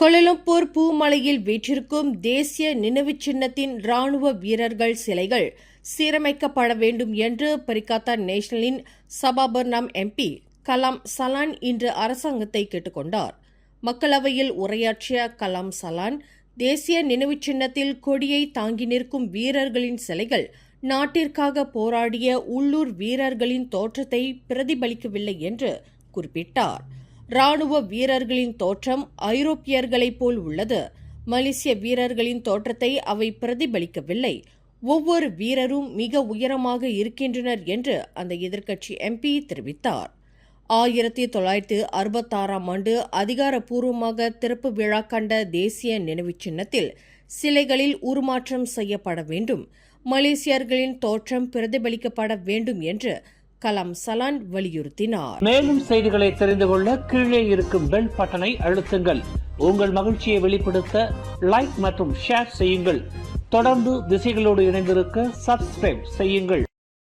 Kuala Lumpur பூமலையில் வீற்றிருக்கும் தேசிய நினைவுச் சின்னத்தின் ராணுவ வீரர்கள் சிலைகள் சீரமைக்கப்பட வேண்டும் என்று பரிகாத்தா நேஷனலின் சபாபர்ணம் எம்பி கலாம் சலான் இன்று அரசாங்கத்தை கேட்டுக் கொண்டார். மக்களவையில் உரையாற்றிய கலாம் சலான், தேசிய நினைவுச் சின்னத்தில் கொடியை தாங்கி நிற்கும் வீரர்களின் சிலைகள் நாட்டிற்காக போராடிய உள்ளூர் வீரர்களின் தோற்றத்தை பிரதிபலிக்கவில்லை என்று குறிப்பிட்டார். ராணுவ வீரர்களின் தோற்றம் ஐரோப்பியர்களைப் போல் உள்ளது. மலேசிய வீரர்களின் தோற்றத்தை அவை பிரதிபலிக்கவில்லை. ஒவ்வொரு வீரரும் மிக உயரமாக இருக்கின்றனர் என்று அந்த எதிர்க்கட்சி எம்பி தெரிவித்தார். 1966ஆம் ஆண்டு அதிகாரப்பூர்வமாக திறப்பு விழா கண்ட தேசிய நினைவுச் சின்னத்தில் சிலைகளில் உருமாற்றம் செய்யப்பட வேண்டும், மலேசியர்களின் தோற்றம் பிரதிபலிக்கப்பட வேண்டும் என்று கலாம் சலான் வலியுறுத்தினார். மேலும் செய்திகளை தெரிந்து கொள்ள கீழே இருக்கும் பெல் பட்டனை அழுத்துங்கள். உங்கள் மகிழ்ச்சியை வெளிப்படுத்த லைக் மற்றும் ஷேர் செய்யுங்கள். தொடர்ந்து திசைகளோடு இணைந்திருக்க சப்ஸ்கிரைப் செய்யுங்கள்.